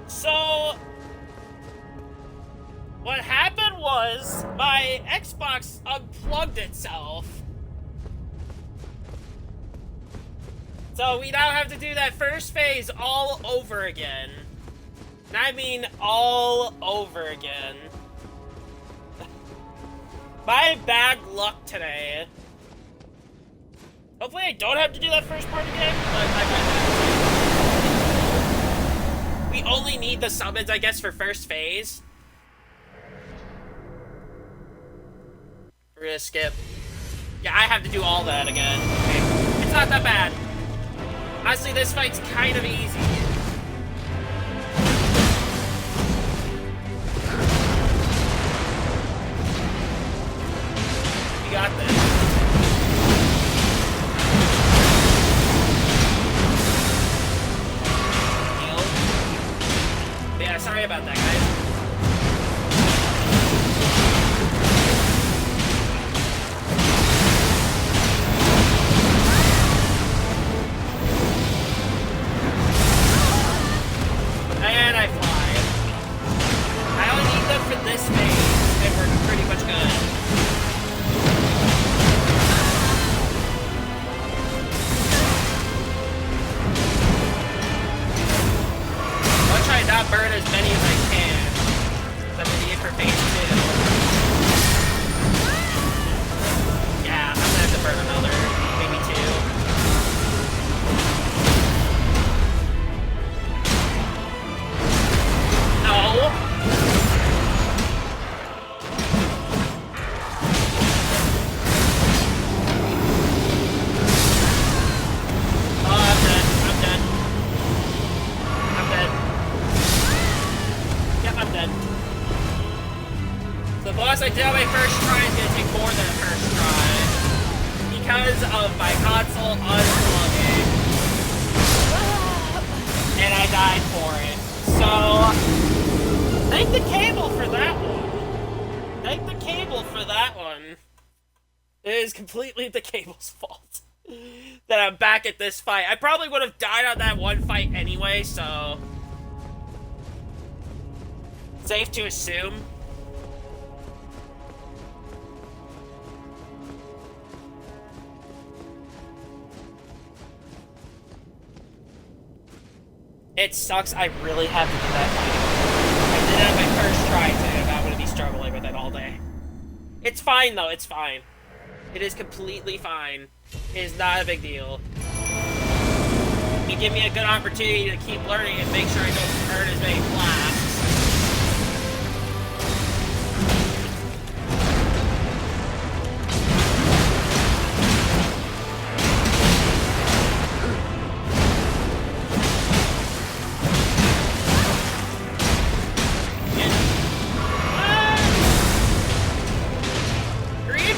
So, what happened was my Xbox unplugged itself. So we now have to do that first phase all over again. And I mean all over again. My bad luck today. Hopefully I don't have to do that first part again, but I might have to. We only need the summons, I guess, for first phase. We're gonna skip. Yeah, I have to do all that again. Okay. It's not that bad. Honestly, this fight's kind of easy. We got this. Yeah, sorry about that, guys. And I fly. I only need them for this phase, and we're pretty much good. I'll try not burn as many as I can. I'm gonna need it for phase 2. Yeah, I'm gonna have to burn another, maybe 2. No. The boss I did on my first try is going to take more than a first try because of my console unplugging, and I died for it. So, thank the cable for that one. Thank the cable for that one. It is completely the cable's fault that I'm back at this fight. I probably would have died on that one fight anyway, so safe to assume. It sucks. I really have to do that fight. I did it on my first try today, and I'm going to be struggling with it all day. It's fine, though. It's fine. It is completely fine. It is not a big deal. You give me a good opportunity to keep learning and make sure I don't earn as many blasts.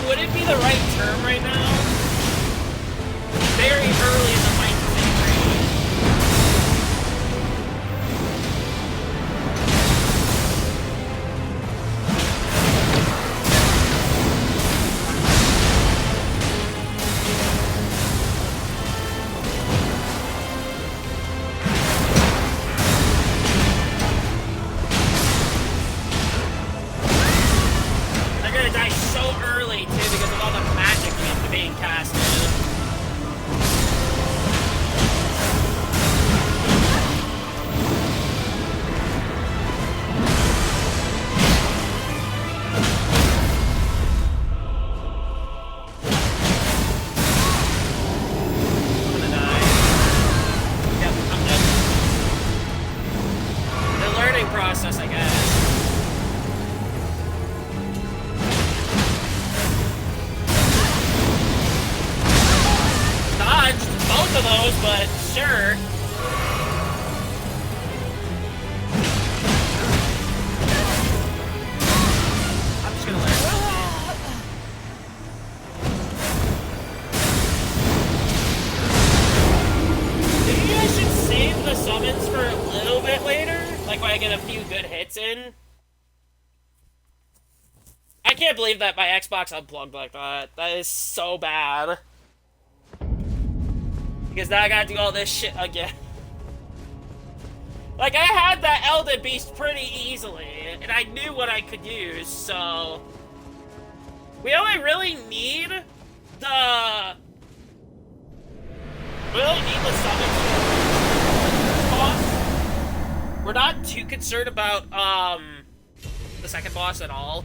Would it be the right term right now? Very early in the fight to say green. They're gonna die so early, too, because of all the magic being casted. I'm gonna die. Yep, I'm dead. The learning process, I guess. Dodged both of those, but sure. I'm just gonna learn. Maybe I should save the summons for a little bit later, like when I get a few good hits in. I can't believe that my Xbox unplugged like that. That is so bad. Because now I gotta do all this shit again. Like, I had that Elden Beast pretty easily, and I knew what I could use, so... We only really need the... We only need the summons for the boss. We're not too concerned about, the second boss at all.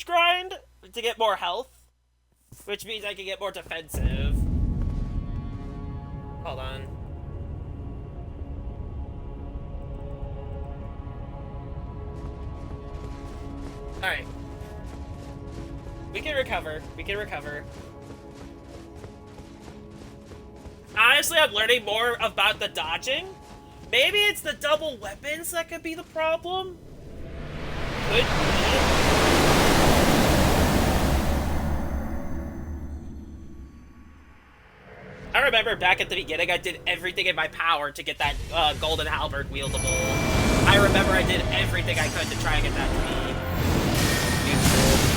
Grind to get more health, which means I can get more defensive. Hold on. Alright. We can recover. We can recover. Honestly, I'm learning more about the dodging. Maybe it's the double weapons that could be the problem. Could be. I remember back at the beginning, I did everything in my power to get that golden halberd wieldable. I remember I did everything I could to try and get that to be useful.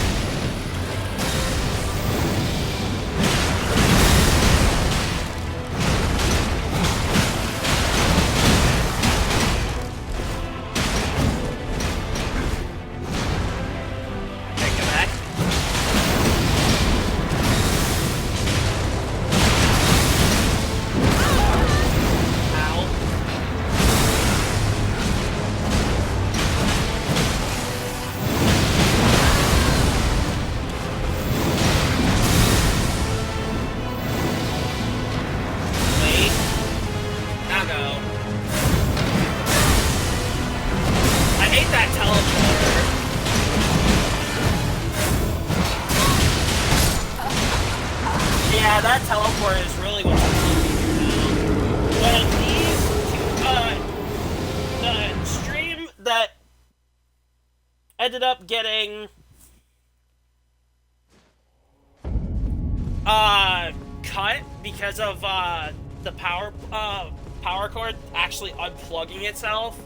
Ended up getting cut because of the power cord actually unplugging itself.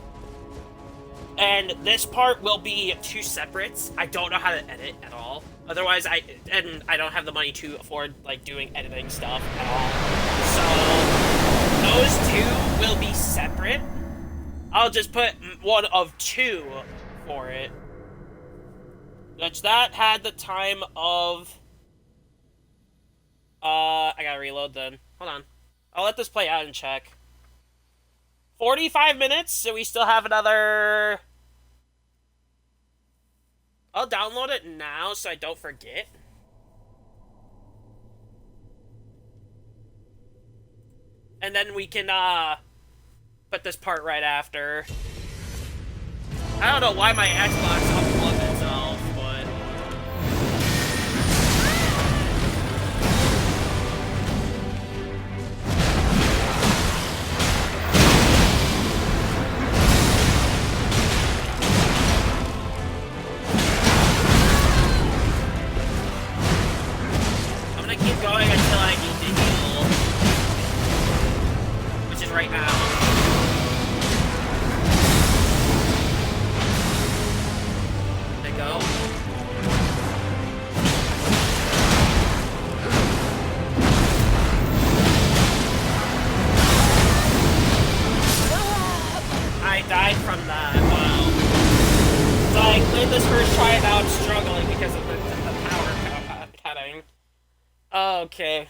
And this part will be two separates. I don't know how to edit at all. Otherwise, I don't have the money to afford like doing editing stuff at all. So those two will be separate. I'll just put one of two for it. Which that had the time of... I gotta reload then. Hold on. I'll let this play out and check. 45 minutes, so we still have another... I'll download it now so I don't forget. And then we can, put this part right after. I don't know why my Xbox unplugged itself, but... going until I need to heal. Which is right now. There you go. I died from that. Wow. So I played this first try and now I'm struggling because of the power cutting. Okay.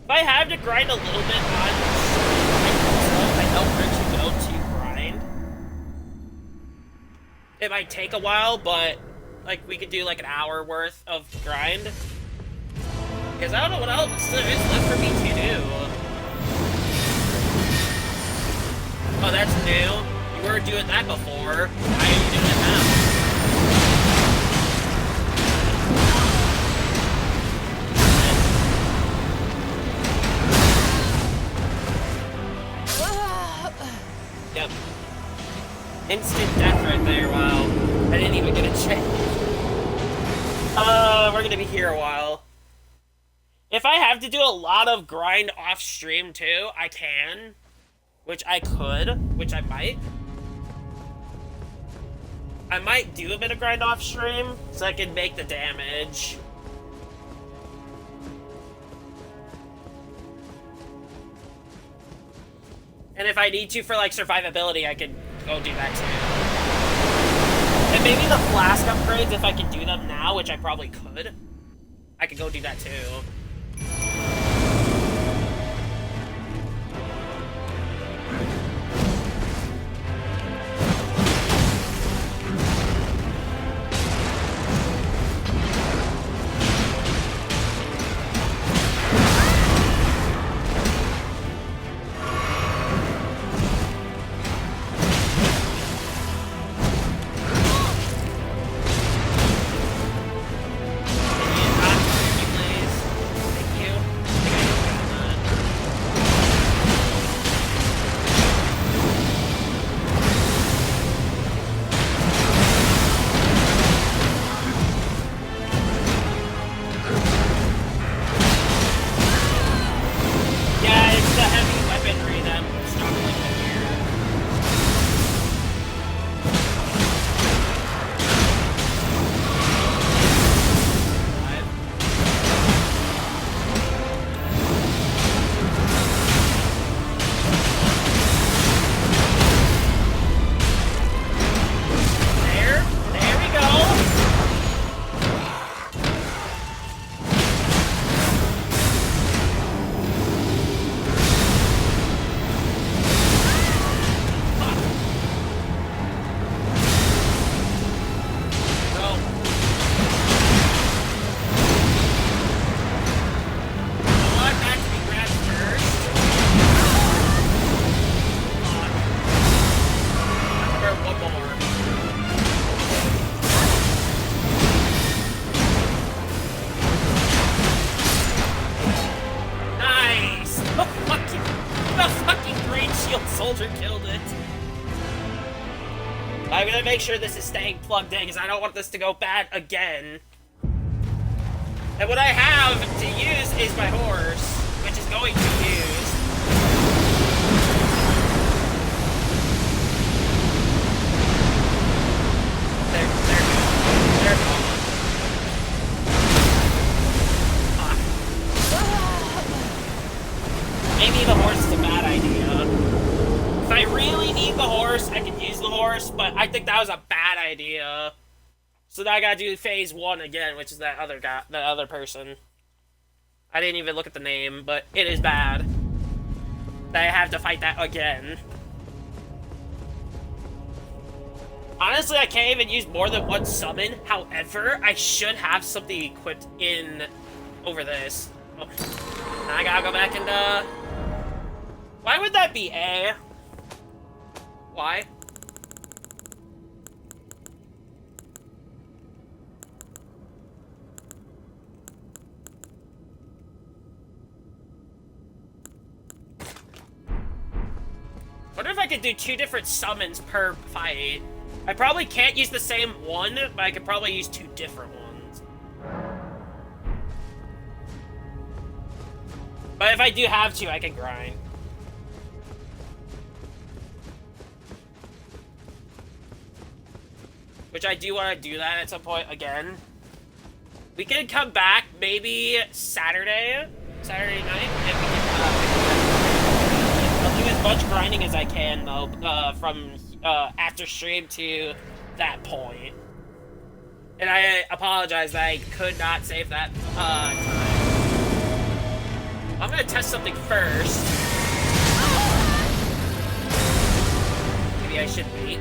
If I have to grind a little bit on I know where to go to grind. It might take a while, but like we could do like an hour worth of grind. Because I don't know what else there is left for me to do. Oh, that's new. You were doing that before. Why are you doing it now? Yep. Instant death right there, wow. I didn't even get a check. We're gonna be here a while. If I have to do a lot of grind off stream too, I can. Which I could, which I might. I might do a bit of grind off stream, so I can make the damage. And if I need to for, like, survivability, I could go do that, too. And maybe the flask upgrades, if I can do them now, which I probably could, I could go do that, too. Make sure this is staying plugged in because I don't want this to go bad again. And what I have to use is my horse, which is going to be used. They're gone. Maybe the horse is a bad idea. If I really need the horse, I can use the horse, but I think that was a bad idea. So now I gotta do phase 1 again, which is that other guy, that other person. I didn't even look at the name, but it is bad that I have to fight that again. Honestly, I can't even use more than one summon. However, I should have something equipped in over this. Oh. Now I gotta go back and, why would that be A? Why? could do 2 different summons per fight. I probably can't use the same one, but I could probably use 2 different ones. But if I do have to, I can grind. Which I do want to do that at some point again. We could come back maybe Saturday night, and we can I'll do as much grinding as I can though, from after stream to that point. And I apologize that I could not save that time. I'm gonna test something first. Maybe I should wait.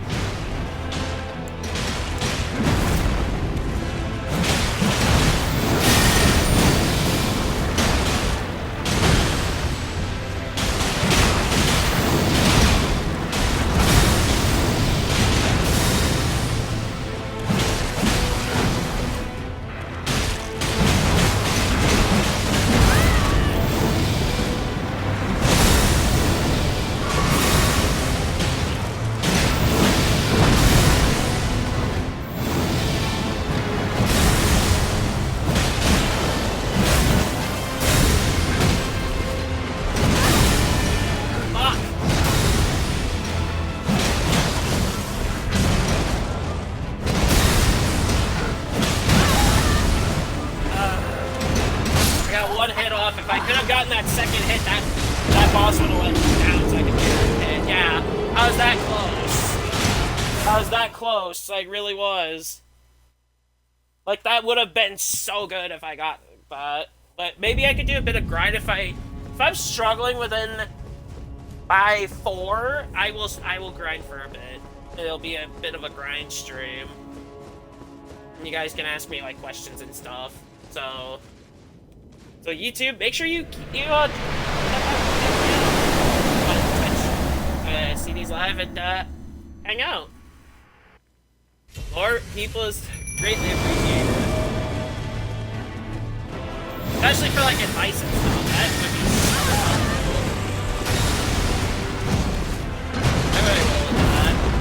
Like, really was. Like, that would have been so good if I got that. But maybe I could do a bit of grind if I'm struggling within by 4, I will grind for a bit. It'll be a bit of a grind stream. And you guys can ask me like questions and stuff. So YouTube, make sure you see these live and hang out. More people is greatly appreciated. Especially for like advice and stuff. That would be so helpful. I really will with that.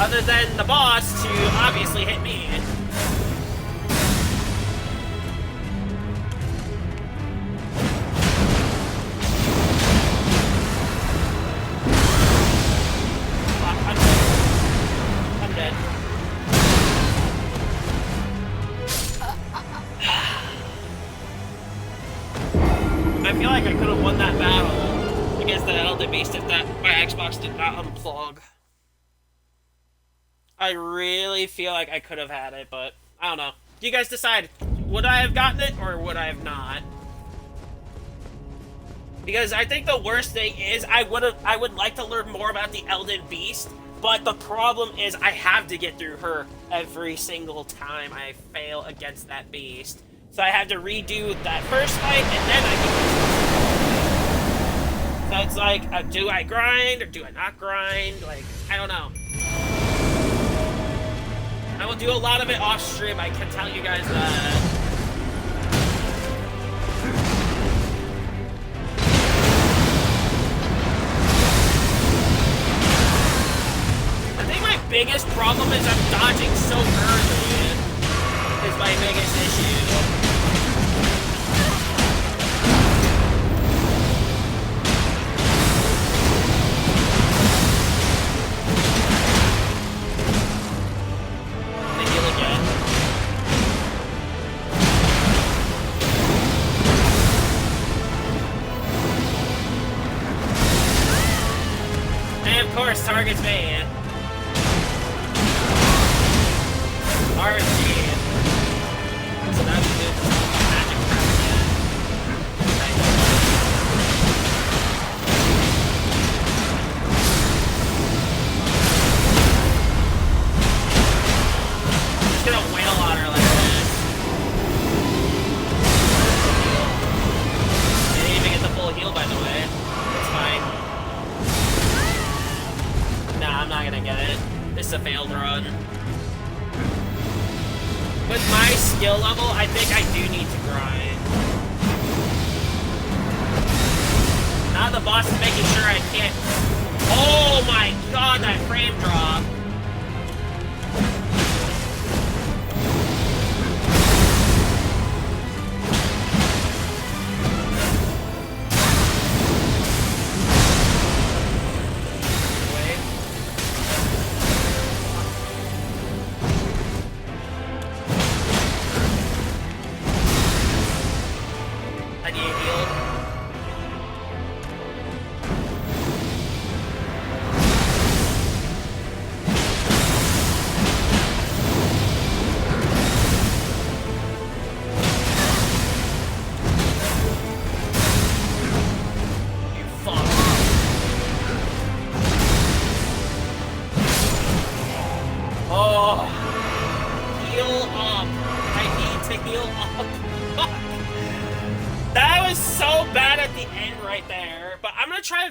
Other than the boss to obviously hit me. I'm dead. I feel like I could have won that battle against the Elden Beast if that my Xbox did not unplug. I really feel like I could have had it, but I don't know. You guys decide. Would I have gotten it or would I have not? Because I think the worst thing is I would like to learn more about the Elden Beast, but the problem is I have to get through her every single time I fail against that beast. So I have to redo that first fight and then I can. So it's like, do I grind or do I not grind? Like, I don't know. I will do a lot of it off stream, I can tell you guys that. I think my biggest problem is I'm dodging so early. Is my biggest issue. target's me. RNG. So that's good. Magic crap again. Just gonna wail on her like this. Didn't even get the full heal, by the way. It's fine. Nah, I'm not gonna get it. This is a failed run. With my skill level, I think I do need to grind. Now the boss is making sure I can't... Oh my god, that frame drop.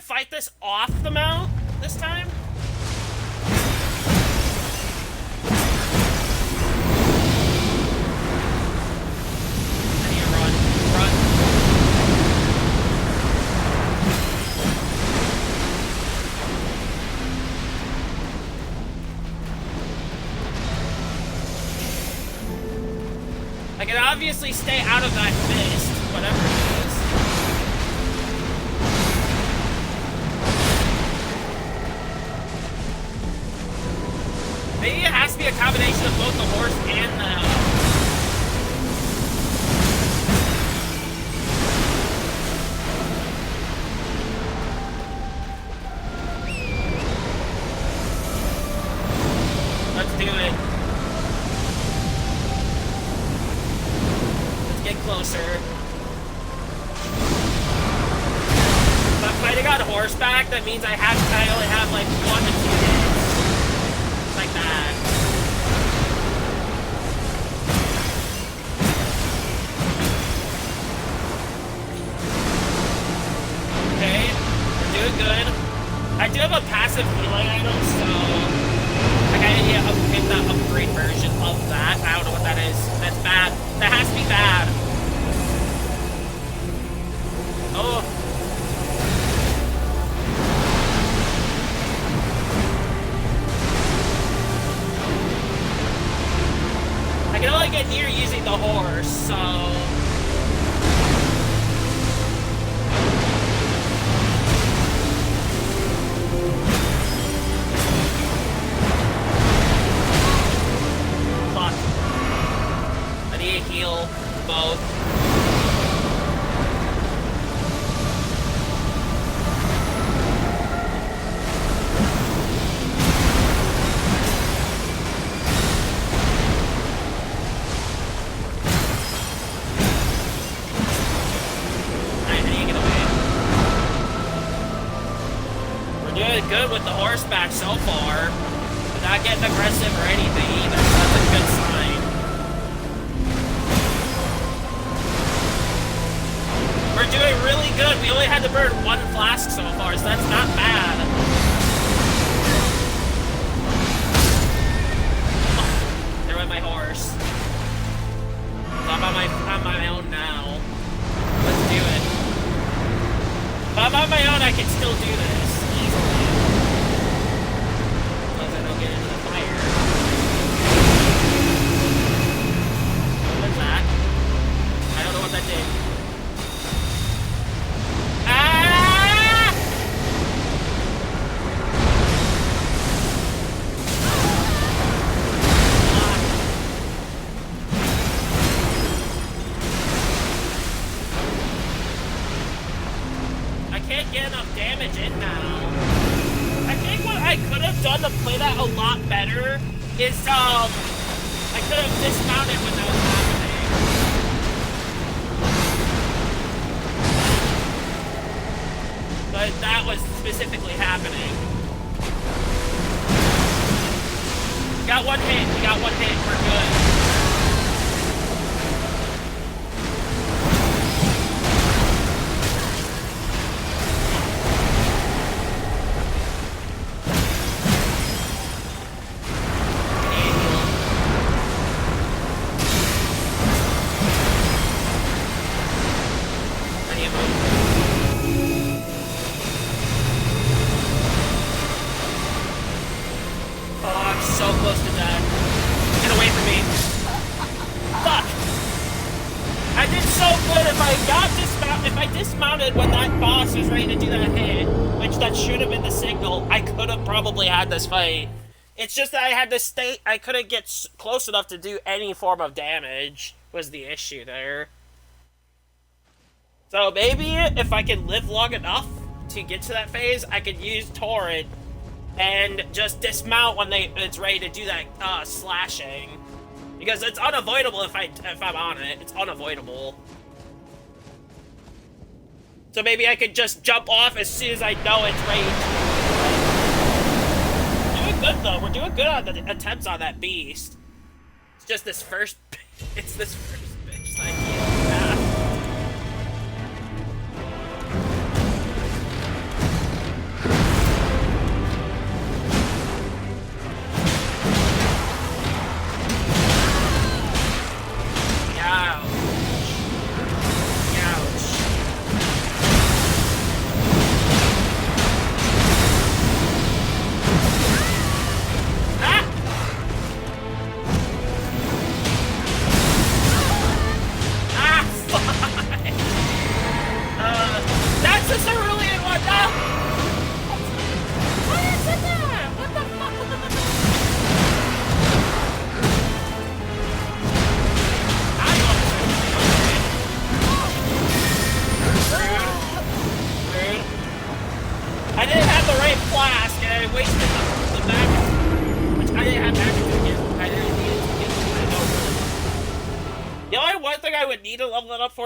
Fight this off the mount this time. I need to run. I can obviously stay out of that fist, whatever it is. Maybe it has to be a combination of both the horse and the... Let's do it. Let's get closer. If I'm fighting on horseback, that means I only have like 1 to 2 hits. Like that. Okay, we're doing good. I do have a passive healing item, so like I need to get the upgrade version of that. I don't know what that is. That's bad. That has to be bad. Oh. I can only get near using the horse, so... Fuck. I need to heal both. Good with the horseback so far. We're not getting aggressive or anything either, so that's a good sign. We're doing really good. We only had to burn 1 flask so far, so that's not bad. Oh, there went my horse. So I'm on my own now. Let's do it. If I'm on my own, I can still do this easily. Get into the fire. What's that? I don't know what that did. Ah! I can't get enough damage in now. I I could have done to play that a lot better is, I could have dismounted when that was happening. But that was specifically happening. Got one hit, we got one hit, we're good. Had this fight. It's just that I had to stay. I couldn't get close enough to do any form of damage. Was the issue there? So maybe if I can live long enough to get to that phase, I could use Torrent and just dismount when it's ready to do that slashing, because it's unavoidable if I'm on it. It's unavoidable. So maybe I could just jump off as soon as I know it's ready to. Good though, we're doing good on the attempts on that beast. It's just this first bitch that I can't pass.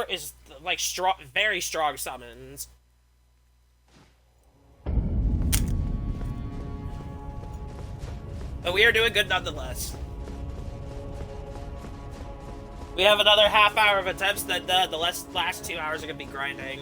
Is like strong, very strong summons. But we are doing good nonetheless. We have another half hour of attempts, that the last 2 hours are gonna be grinding.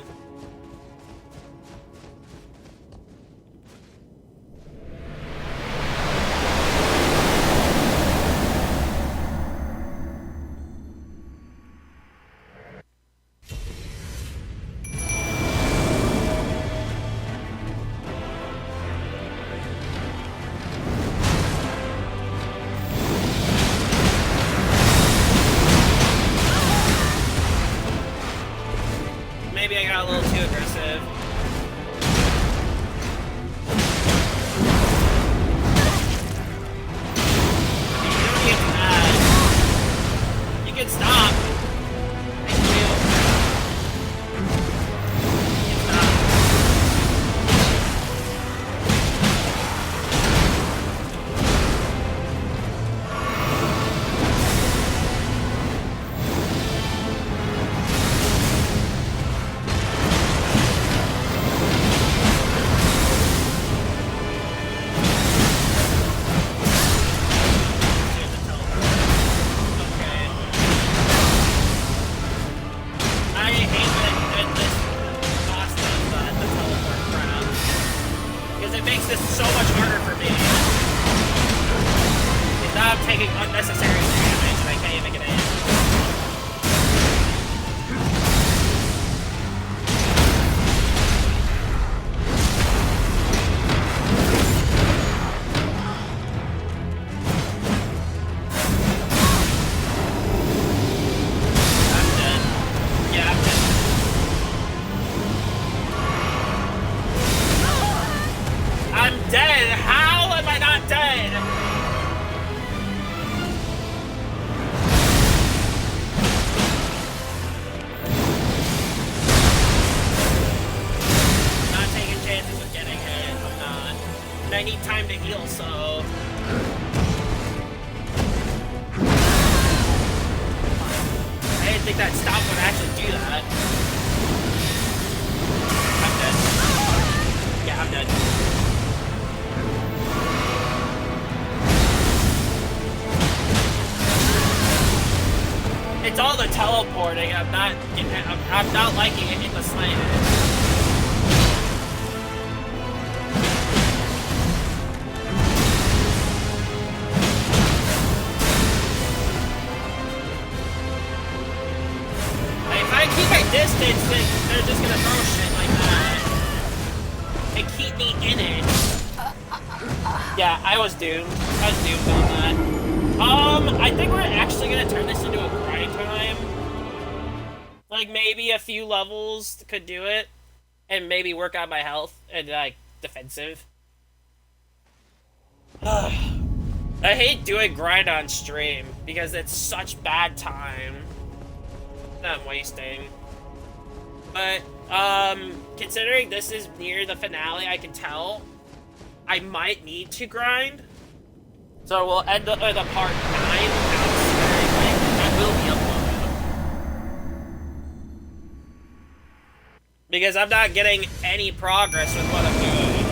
Maybe I got a little think that stop would actually do that. I'm dead. Yeah, I'm dead. It's all the teleporting. I'm not liking it in the slightest. If I keep my distance, then they're just gonna throw shit like that and keep me in it. Yeah, I was doomed. I was doomed on that. I think we're actually gonna turn this into a grind time. Like, maybe a few levels could do it, and maybe work on my health and, like, defensive. I hate doing grind on stream, because it's such bad time that I'm wasting. But, considering this is near the finale, I can tell I might need to grind. So we'll end up with a part 9 that will be uploaded. Because I'm not getting any progress with what I'm doing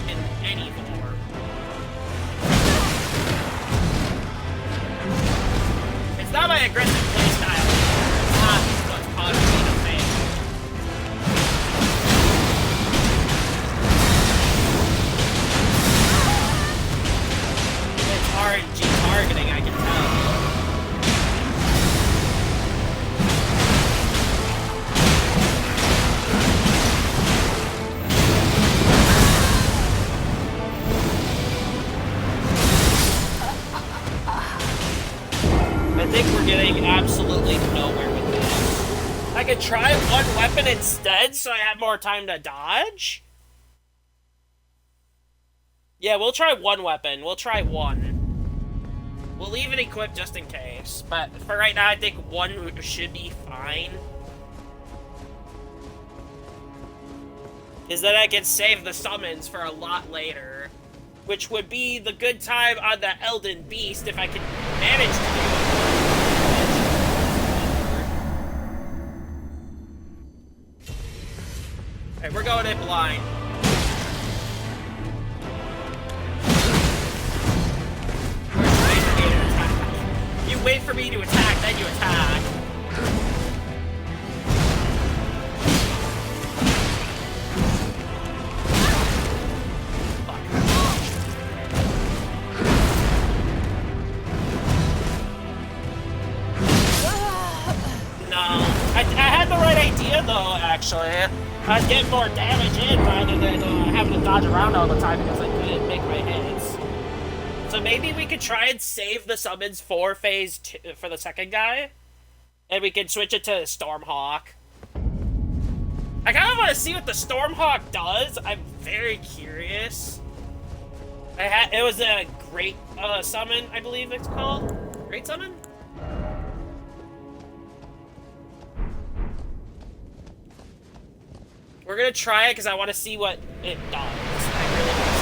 in any form. It's not my aggressive playstyle. It's not what's causing me to fail. It's RNG targeting, I can tell. I think we're getting absolutely nowhere with this. I could try one weapon instead so I have more time to dodge. Yeah, we'll try one weapon. We'll try one. We'll leave it equipped just in case. But for right now, I think one should be fine. Is that I can save the summons for a lot later. Which would be the good time on the Elden Beast if I can manage to do it. Alright, we're going in blind. You wait for me to attack, then you attack. Fuck. No. I had the right idea, though, actually. I was getting more damage in rather than having to dodge around all the time because I couldn't make my hits. So maybe we could try and save the summons for phase 2 for the second guy, and we can switch it to Stormhawk. I kind of want to see what the Stormhawk does. I'm very curious. It was a great summon, I believe it's called. Great summon? We're gonna try it because I want to see what it does. I really want to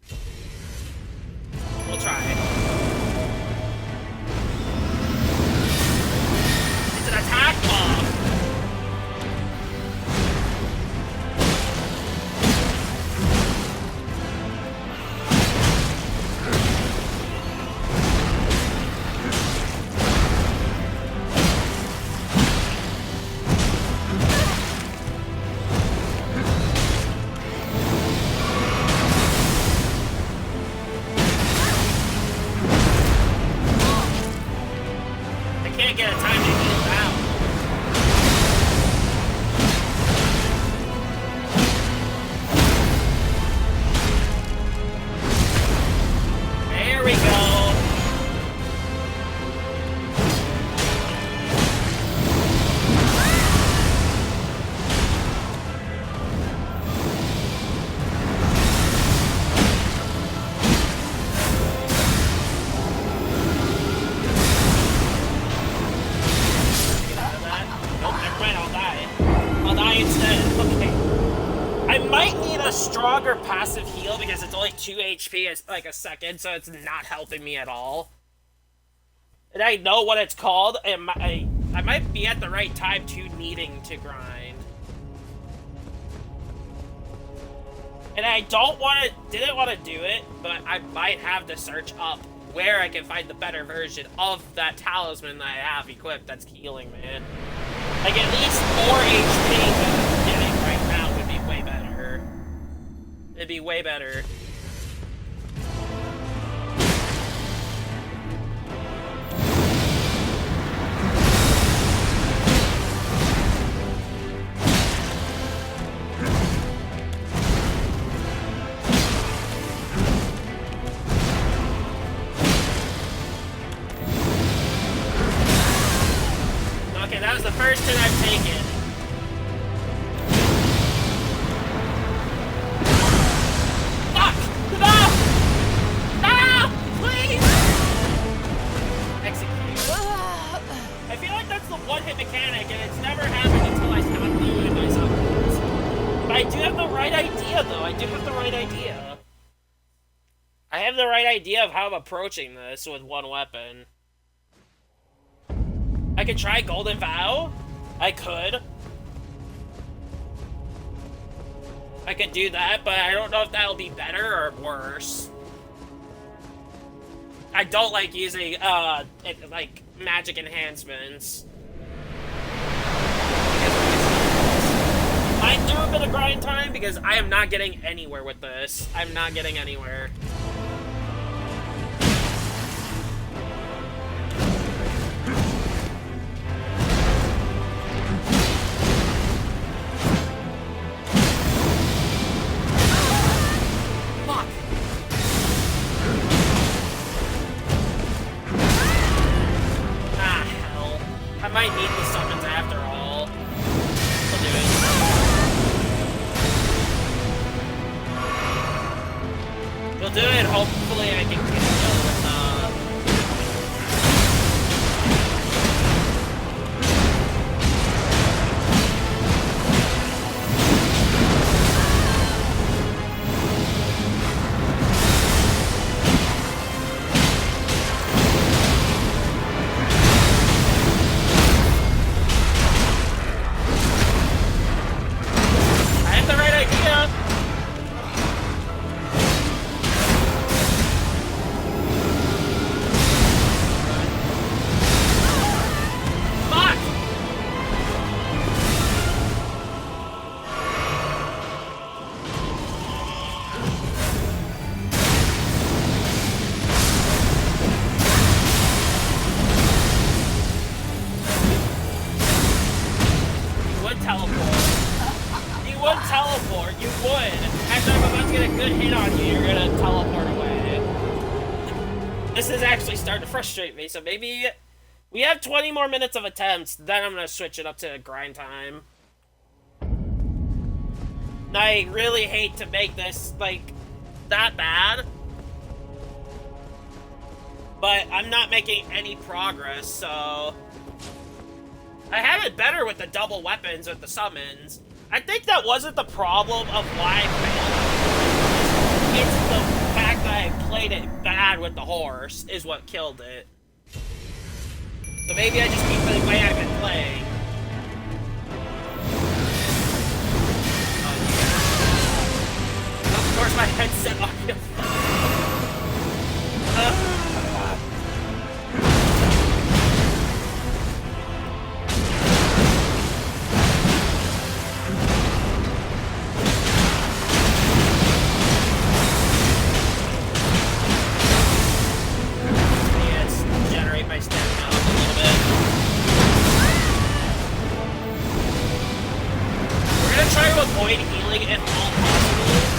see. We'll try it. It's an attack bomb. Get a time to heal out. There we go. Stronger passive heal because it's only 2 2 HP is like a second, so it's not helping me at all. And I know what it's called, and I might be at the right time to needing to grind. And I didn't want to do it, but I might have to search up where I can find the better version of that talisman that I have equipped that's healing, man. Like, at least 4 HP that I'm getting right now would be way better. It'd be way better. Okay, that was the first hit I've taken. Fuck! No! No! Please! Execute. I feel like that's the one-hit mechanic, and it's never happened until I stopped doing it myself. But I do have the right idea, though. I do have the right idea. I have the right idea of how I'm approaching this with one weapon. I could try Golden Vow. I could. I could do that, but I don't know if that'll be better or worse. I don't like using, like, magic enhancements. I do a bit of grind time because I am not getting anywhere with this. I'm not getting anywhere. I might need the summons after all. I'll do it. We'll do it. Hopefully I can get it done with, frustrate me, so maybe we have 20 more minutes of attempts, then I'm gonna switch it up to grind time. I really hate to make this, like, that bad, but I'm not making any progress, so I have it better with the double weapons with the summons. I think that wasn't the problem of why I failed. It's the fact that I played it bad with the horse is what killed it. So maybe I just keep it the way I've been playing. Oh, yeah. Of course my headset audio. My stamina up a little bit. We're gonna try to avoid healing if all possible.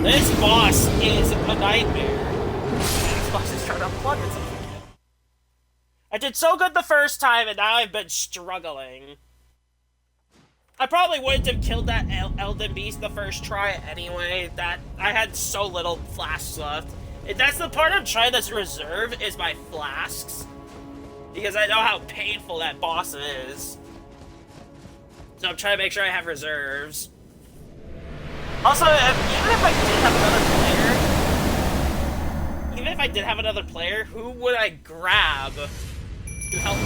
This boss is a nightmare. Xbox is trying to unplug itself again. I did so good the first time, and now I've been struggling. I probably wouldn't have killed that Elden Beast the first try anyway. That I had so little flasks left. And that's the part I'm trying to reserve, is my flasks. Because I know how painful that boss is. So I'm trying to make sure I have reserves. Also, even if I did have another player, who would I grab to help me?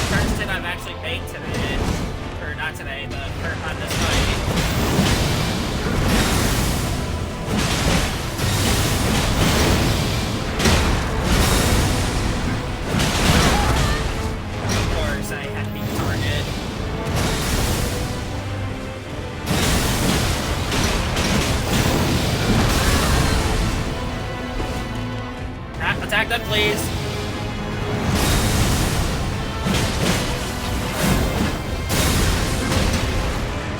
First hit I've actually made today, or not today, but on this fight. I had to be targeted. Attack them, please.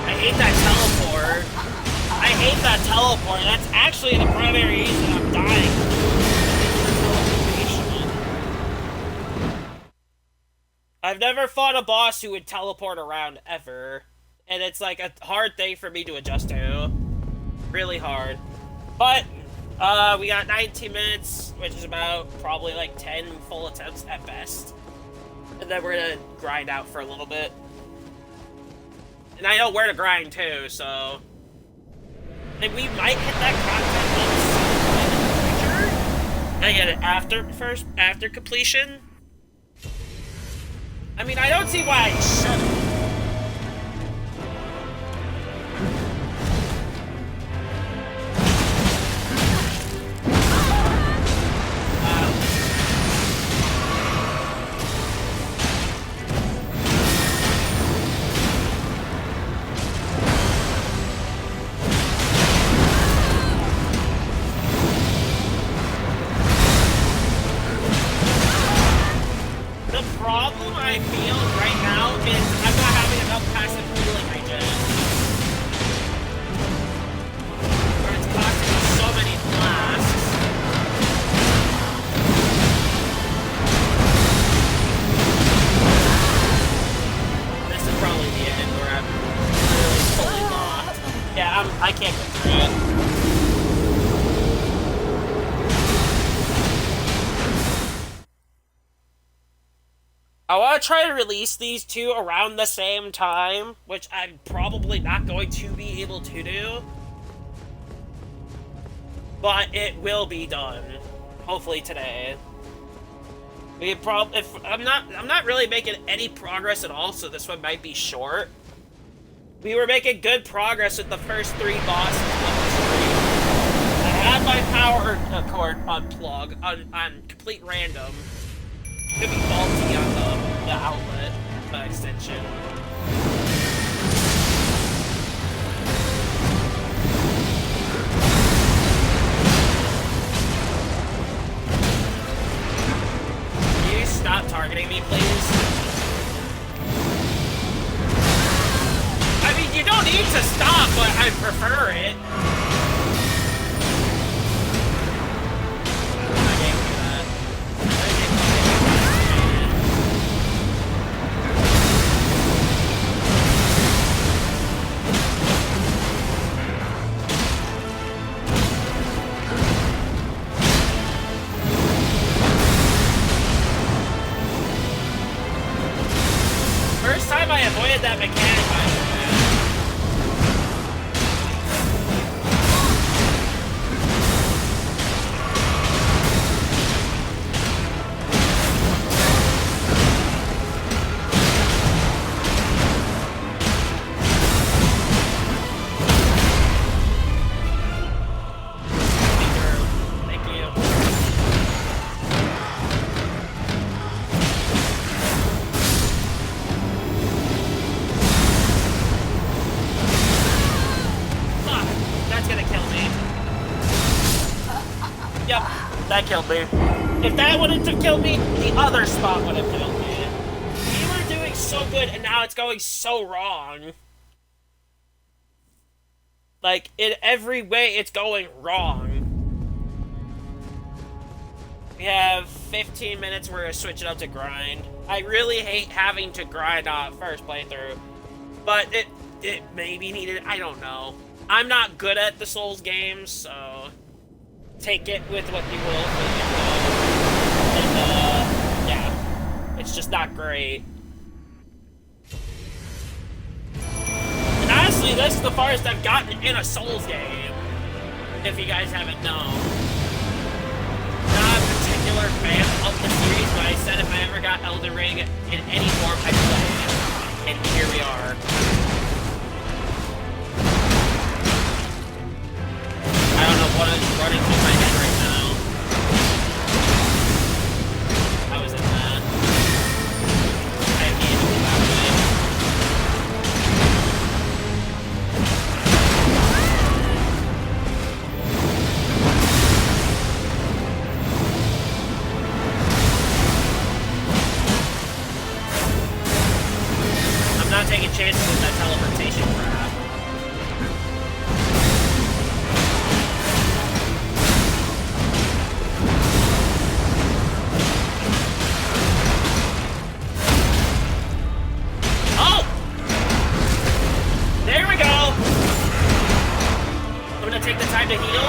I hate that teleport. I hate that teleport. That's actually the primary reason I'm dying. I've never fought a boss who would teleport around, ever. And it's like a hard thing for me to adjust to. Really hard. But, we got 19 minutes, which is about probably like 10 full attempts at best. And then we're gonna grind out for a little bit. And I know where to grind too, so... And we might hit that content in the future. I get it after completion. I mean, I don't see why I shouldn't. The problem I feel right now is I'm not having enough passive healing regen. Or it's costing me so many flasks. This is probably the end where I'm really fully locked. Yeah, I can't get through it. I want to try to release these two around the same time, which I'm probably not going to be able to do. But it will be done. Hopefully today. I'm not really making any progress at all, so this one might be short. We were making good progress with the first 3 bosses on the stream. I had my power cord unplug on complete random. Could be faulty on the outlet extension. Can you stop targeting me, please? I mean, you don't need to stop, but I prefer it. First time I avoided that mechanic, by the way. Yep, that killed me. If that wouldn't have killed me, the other spot would have killed me. We were doing so good, and now it's going so wrong. Like, in every way, it's going wrong. We have 15 minutes, we're gonna switch it up to grind. I really hate having to grind on first playthrough, but it maybe needed, I don't know. I'm not good at the Souls games, so take it with what you will. And, yeah, it's just not great. And honestly, this is the farthest I've gotten in a Souls game, if you guys haven't known. Not a particular fan of the series, but I said if I ever got Elden Ring in any form, I'd play it. And here we are. I don't know what is running through my head right now. I was in that. I can't do that way. I'm not taking chances with that teleportation crap. Take the time to heal.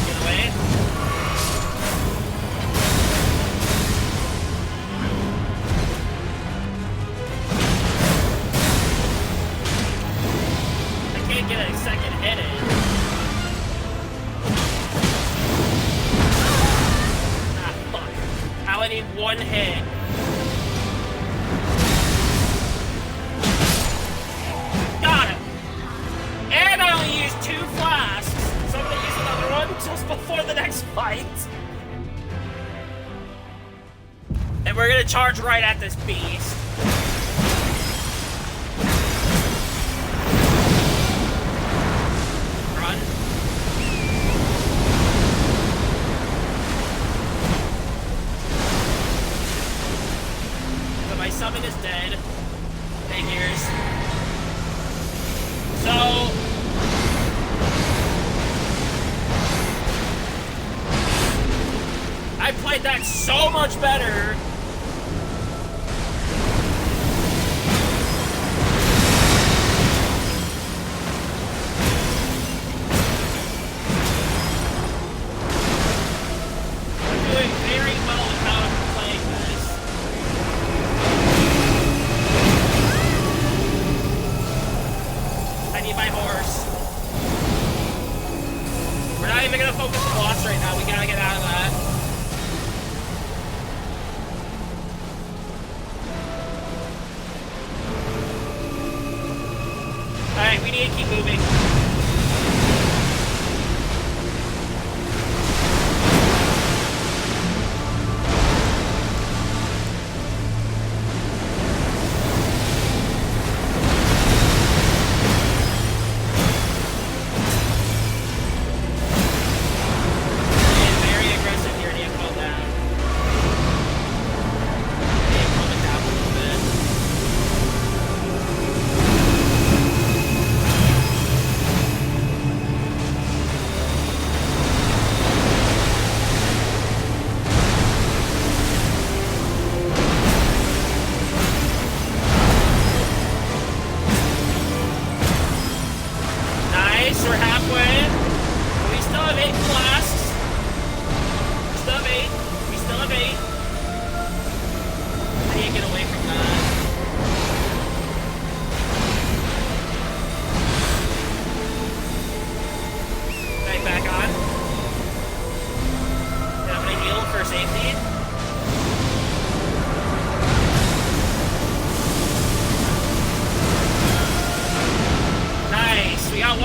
Get away. Get a second hit in. Ah, fuck. I only need one hit. Got it. And I only used 2 flasks, so I'm gonna use another one just before the next fight. And we're gonna charge right at this beast. My summon is dead. Figures. So I played that so much better. I'm doing very well with how I'm playing this. I need my horse. We're not even gonna focus on boss right now. We gotta get out of that. Alright, we need to keep moving. We're halfway. We still have 8 flasks. We still have 8. We still have 8. I need to get away from that. Right back on. And I'm gonna heal for safety. Nice. We got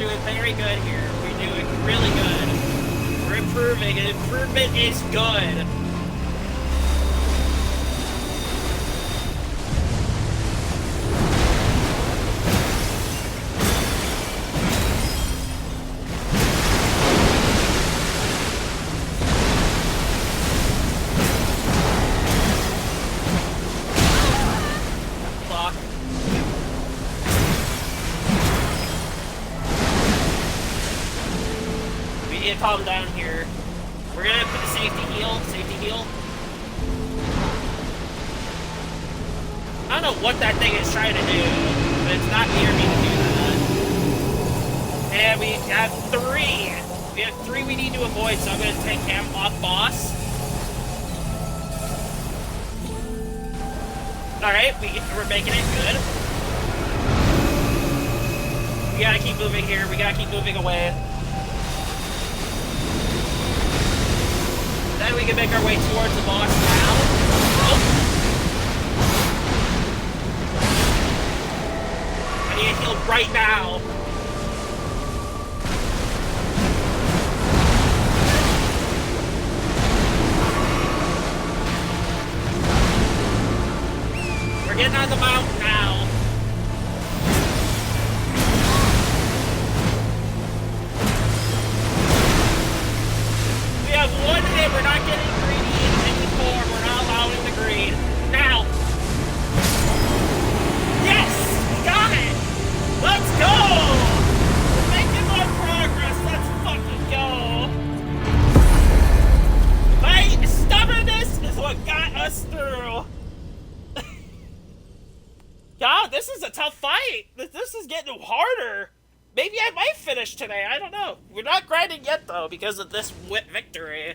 doing very good here. We're doing really good. We're improving, and improvement is good. Calm down here. We're gonna put the safety heal. I don't know what that thing is trying to do, but it's not near me to do that. And we have 3. We have 3 we need to avoid, so I'm gonna take him off boss. Alright, we're making it good. We gotta keep moving here. We gotta keep moving away. Then we can make our way towards the boss now. Oh. I need to heal right now. We're getting on the mountain now. We have 1 hit. We're not getting greedy anymore. We're not allowing the greed. Now. Yes! We got it! Let's go! We're making more progress. Let's fucking go. My stubbornness is what got us through. God, this is a tough fight. This is getting harder. Maybe I might finish today. I don't know. We're not grinding yet, though, because of this victory.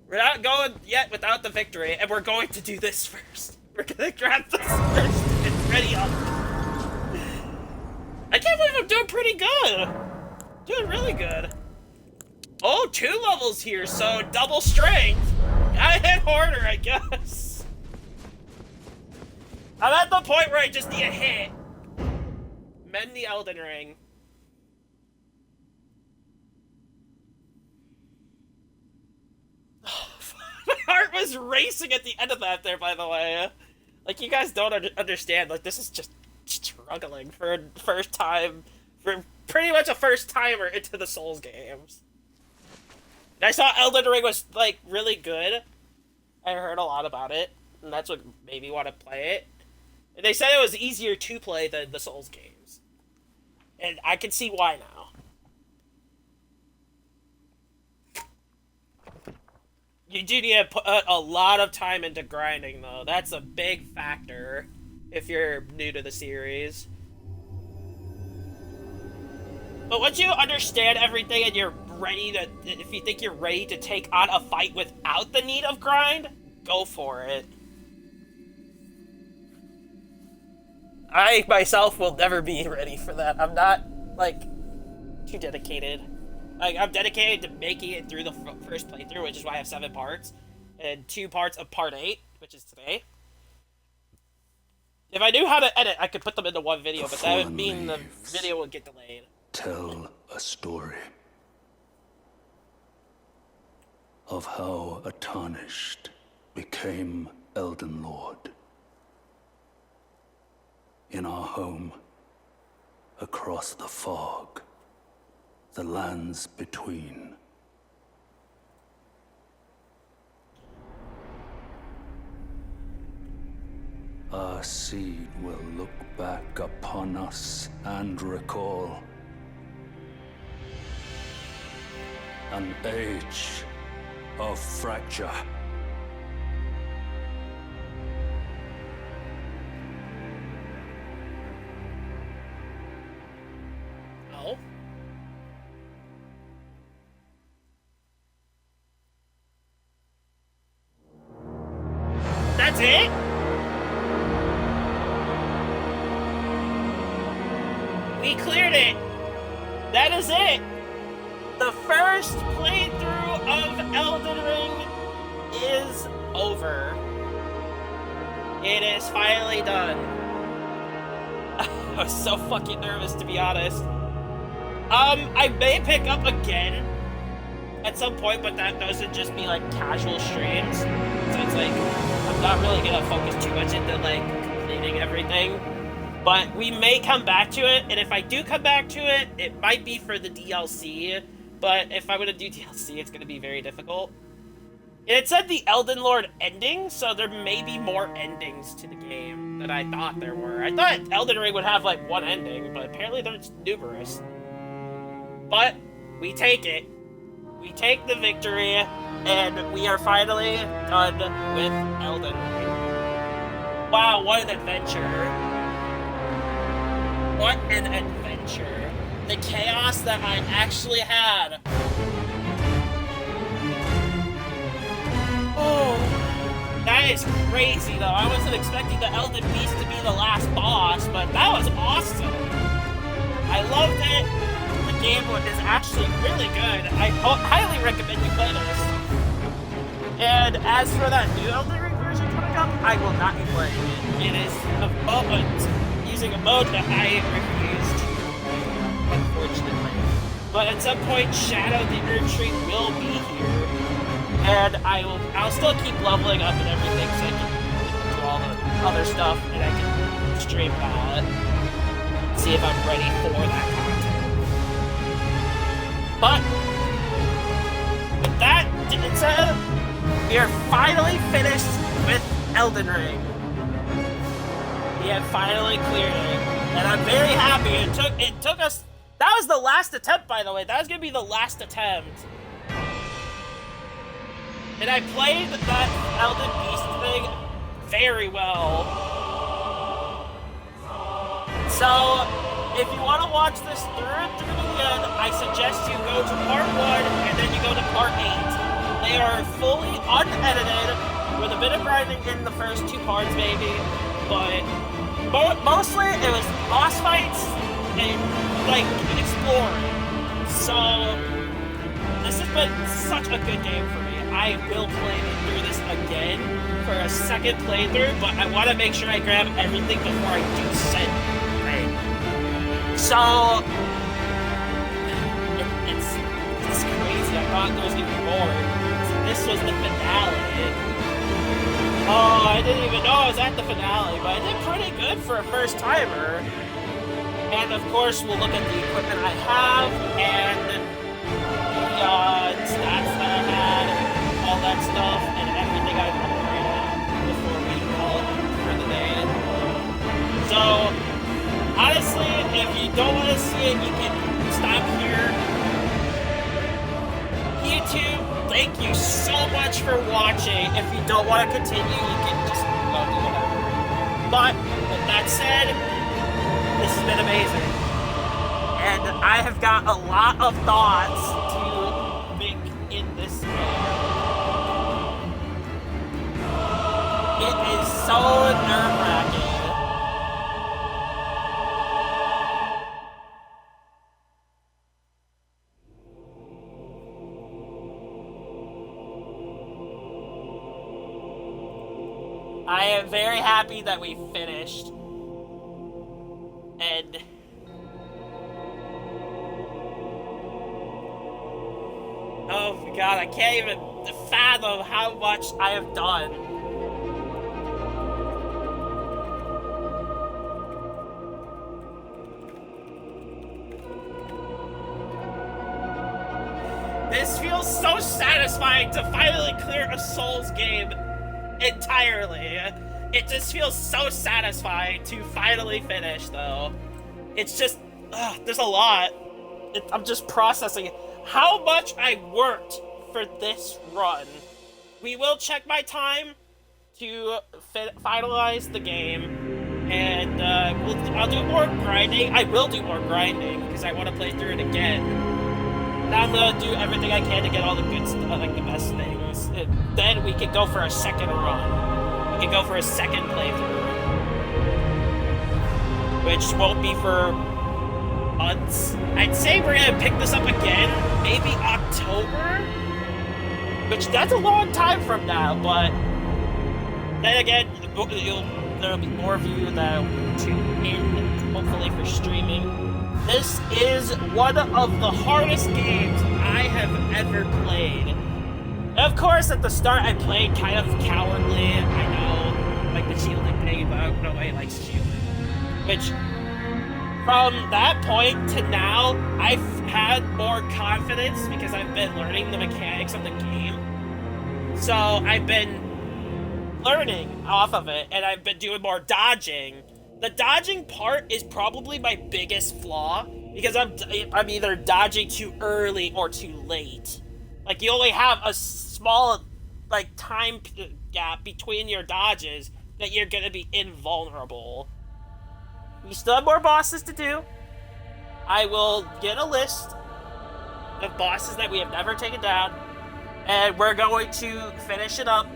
We're not going yet without the victory, and we're going to do this first. We're gonna grab this first and ready up. I can't believe I'm doing pretty good. Doing really good. Oh, 2 levels here, so double strength. Gotta hit harder, I guess. I'm at the point where I just need a hit. Mend the Elden Ring. My heart was racing at the end of that there, by the way. Like, you guys don't understand. Like, this is just struggling for a first time. For pretty much a first timer into the Souls games. And I saw Elden Ring was, like, really good. I heard a lot about it. And that's what made me want to play it. And they said it was easier to play than the Souls games. And I can see why now. You do need to put a lot of time into grinding, though. That's a big factor if you're new to the series. But once you understand everything and you're ready to... If you think you're ready to take on a fight without the need of grind, go for it. I, myself, will never be ready for that. I'm not, like, too dedicated. Like, I'm dedicated to making it through the first playthrough, which is why I have 7 parts. And 2 parts of Part 8, which is today. If I knew how to edit, I could put them into one video, but that would mean the video would get delayed. Tell a story of how a tarnished became Elden Lord. In our home, across the fog, the lands between. Our seed will look back upon us and recall an age of fracture. Oh. That's it? We cleared it. That is it. The first playthrough of Elden Ring is over. It is finally done. I was so fucking nervous, to be honest. I may pick up again at some point, but that doesn't just be like casual streams. So it's like I'm not really gonna focus too much into like completing everything. But we may come back to it, and if I do come back to it, it might be for the DLC. But if I'm gonna do DLC, it's gonna be very difficult. And it said the Elden Lord ending, so there may be more endings to the game than I thought there were. I thought Elden Ring would have like one ending, but apparently there's numerous. But we take it. We take the victory, and we are finally done with Elden Ring. Wow, what an adventure. What an adventure. The chaos that I actually had. Oh, that is crazy though. I wasn't expecting the Elden Beast to be the last boss, but that was awesome. I loved it. The game is actually really good. I highly recommend you play this. And as for that new Elden Ring version coming up, I will not be playing it. It is using a mode that I refuse to play, unfortunately. But at some point, Shadow the Erdtree will be here. And I'll still keep leveling up and everything so I can do all the other stuff and I can stream that. See if I'm ready for that content. But with that being said, we are finally finished with Elden Ring. We have finally cleared it. And I'm very happy. It took us. That was the last attempt, by the way. That was gonna be the last attempt. And I played that Elden Beast thing very well. So, if you want to watch this through to the end, I suggest you go to part 1 and then you go to part 8. They are fully unedited, with a bit of grinding in the first 2 parts maybe, but mostly it was boss fights and, like, exploring. So, this has been such a good game for me. I will play through this again for a second playthrough, but I want to make sure I grab everything before I do said thing. So, it's crazy. I thought there was even more. This was the finale. Oh, I didn't even know I was at the finale, but I did pretty good for a first timer. And of course, we'll look at the equipment I have and the stats that I had, all that stuff, and everything I've upgraded before we call it for the day. So, honestly, if you don't want to see it, you can stop here. YouTube, thank you so much for watching. If you don't want to continue, you can just go do whatever. But, with that said, this has been amazing. And I have got a lot of thoughts to make in this game. It is so nerve-wracking. I am very happy that we finished. And oh my god, I can't even fathom how much I have done. This feels so satisfying to finally clear a Souls game entirely. It just feels so satisfying to finally finish, though. It's just, there's a lot. I'm just processing how much I worked for this run. We will check my time to finalize the game, and I'll do more grinding. I will do more grinding, because I want to play through it again. And I'm going to do everything I can to get all the good stuff, like the best things. And then we can go for a second run. We can go for a second playthrough. Which won't be for months. I'd say we're going to pick this up again, maybe October? Which, that's a long time from now, but then again, there'll be more of you that will tune in, hopefully for streaming. This is one of the hardest games I have ever played. Of course, at the start, I played kind of cowardly. I know, like the shielding thing, but nobody likes shielding. Which, from that point to now, I've had more confidence because I've been learning the mechanics of the game. So I've been learning off of it, and I've been doing more dodging. The dodging part is probably my biggest flaw because I'm either dodging too early or too late. Like, you only have a small, like, time gap between your dodges that you're gonna be invulnerable. We still have more bosses to do. I will get a list of bosses that we have never taken down, and we're going to finish it up.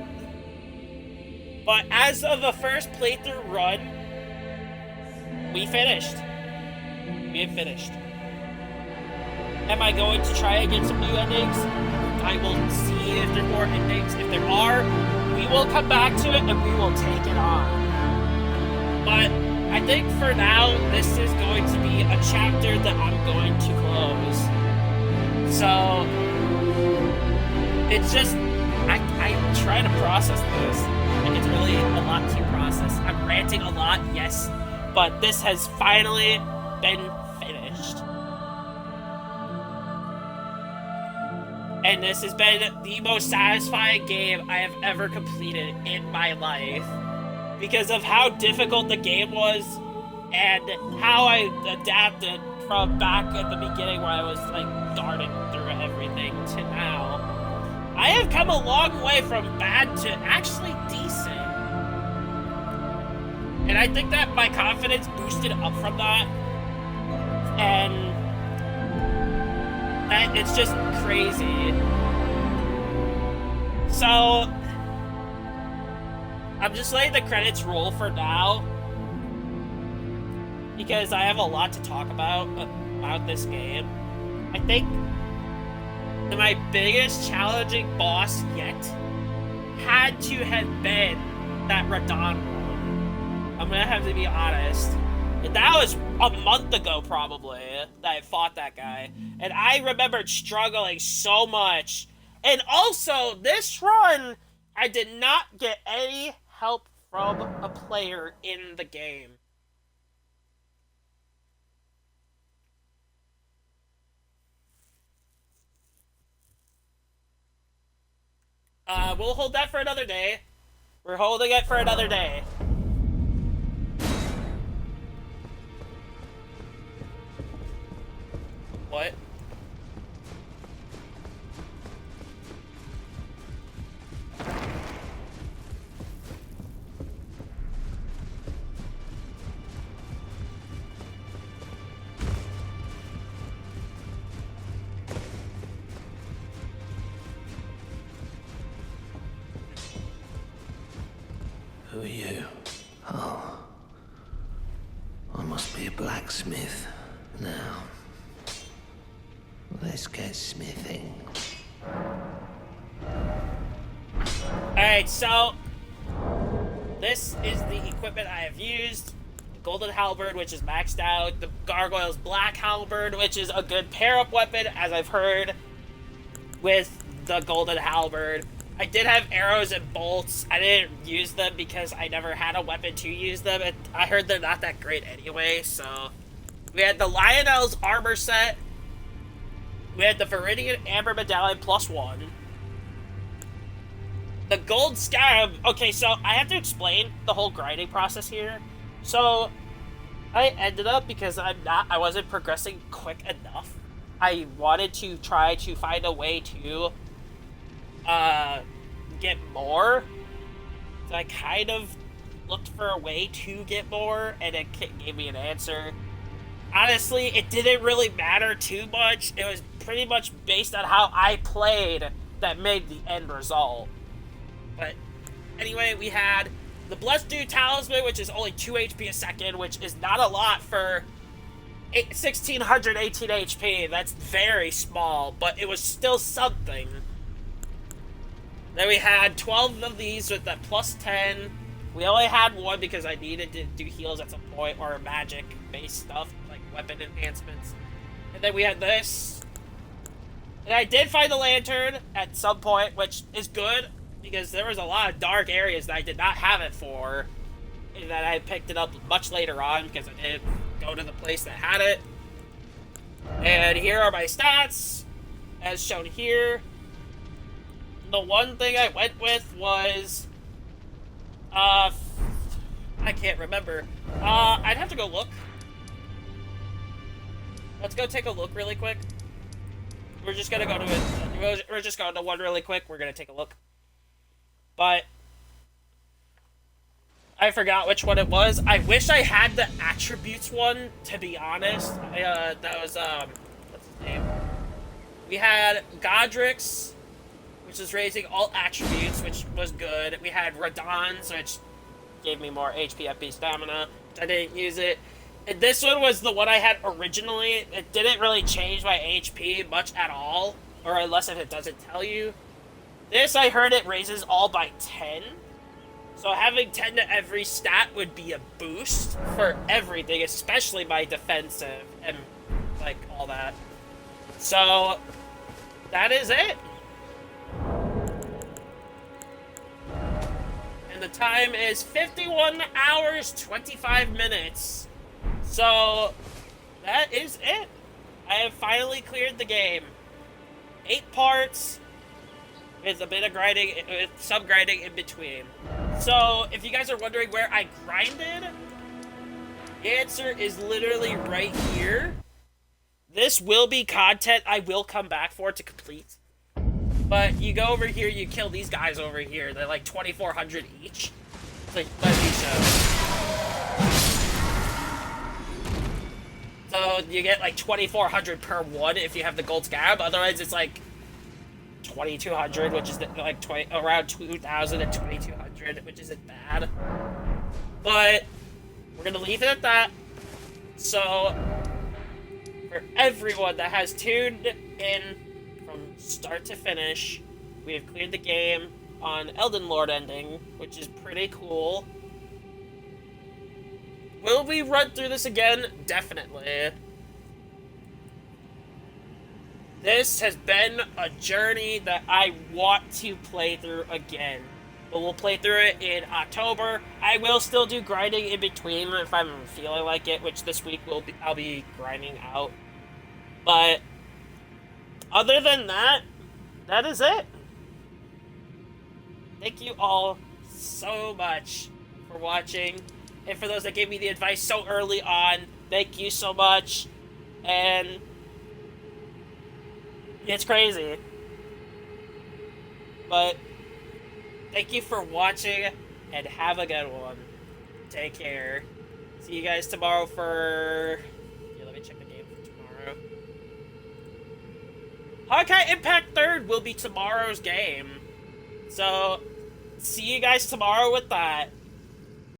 But as of the first playthrough run, we finished. We have finished. Am I going to try and get some new endings? I will see if there are more endings. If there are, we will come back to it and we will take it on. But I think for now, this is going to be a chapter that I'm going to close. So, it's just, I'm trying to process this. And it's really a lot to process. I'm ranting a lot, yes, but this has finally been finished. And this has been the most satisfying game I have ever completed in my life. Because of how difficult the game was, and how I adapted from back at the beginning where I was like darting through everything to now. I have come a long way from bad to actually decent. And I think that my confidence boosted up from that. And it's just crazy. So, I'm just letting the credits roll for now. Because I have a lot to talk about this game. I think that my biggest challenging boss yet had to have been that Radon one. I'm gonna have to be honest. And that was a month ago, probably, that I fought that guy. And I remembered struggling so much. And also, this run, I did not get any help from a player in the game. We'll hold that for another day. We're holding it for another day. What? Who are you? Oh. I must be a blacksmith. Now, let's get smithing. Alright, so this is the equipment I have used. The Golden Halberd, which is maxed out. The Gargoyle's Black Halberd, which is a good pair-up weapon, as I've heard, with the Golden Halberd. I did have arrows and bolts. I didn't use them because I never had a weapon to use them. And I heard they're not that great anyway, so... We had the Lionel's armor set. We had the Viridian Amber Medallion +1. The Gold Scarab... Okay, so I have to explain the whole grinding process here. So, I ended up, because I wasn't progressing quick enough. I wanted to try to find a way to... get more. So I kind of looked for a way to get more, and it gave me an answer. Honestly, it didn't really matter too much. It was pretty much based on how I played that made the end result. But anyway, we had the Blessed Dude Talisman, which is only 2 HP a second, which is not a lot for 1618 HP. That's very small, but it was still something. Then we had 12 of these with that +10. We only had one because I needed to do heals at some point, or magic-based stuff, like weapon enhancements. And then we had this. And I did find the lantern at some point, which is good, because there was a lot of dark areas that I did not have it for. And then I picked it up much later on, because I didn't go to the place that had it. And here are my stats, as shown here. The one thing I went with was... I can't remember. I'd have to go look. Let's go take a look really quick. We're just gonna go to it. We're just going to one really quick. We're gonna take a look. But I forgot which one it was. I wish I had the attributes one, to be honest. That was, what's his name? We had Godric's, which is raising all attributes, which was good. We had Radon's, which gave me more HP, FP, stamina. I didn't use it. And this one was the one I had originally. It didn't really change my HP much at all, or unless if it doesn't tell you. This, I heard it raises all by 10. So having 10 to every stat would be a boost for everything, especially my defensive and, like, all that. So, that is it. And the time is 51 hours, 25 minutes. So, that is it. I have finally cleared the game. 8 parts, with a bit of grinding, with some grinding in between. So, if you guys are wondering where I grinded, the answer is literally right here. This will be content I will come back for to complete. But you go over here, you kill these guys over here. They're like 2,400 each. It's like, let me show. So you get like 2,400 per one if you have the gold scab. Otherwise, it's like 2,200, which is like around 2,000 and 2,200, which isn't bad. But we're gonna leave it at that. So for everyone that has tuned in from start to finish, we have cleared the game on Elden Lord ending, which is pretty cool. Will we run through this again? Definitely. This has been a journey that I want to play through again. But we'll play through it in October. I will still do grinding in between if I'm feeling like it, which this week I'll be grinding out. But other than that, that is it. Thank you all so much for watching. And for those that gave me the advice so early on, thank you so much. And it's crazy. But thank you for watching, and have a good one. Take care. See you guys tomorrow for... Yeah, let me check the game for tomorrow. Honkai Impact 3rd will be tomorrow's game. So, see you guys tomorrow with that.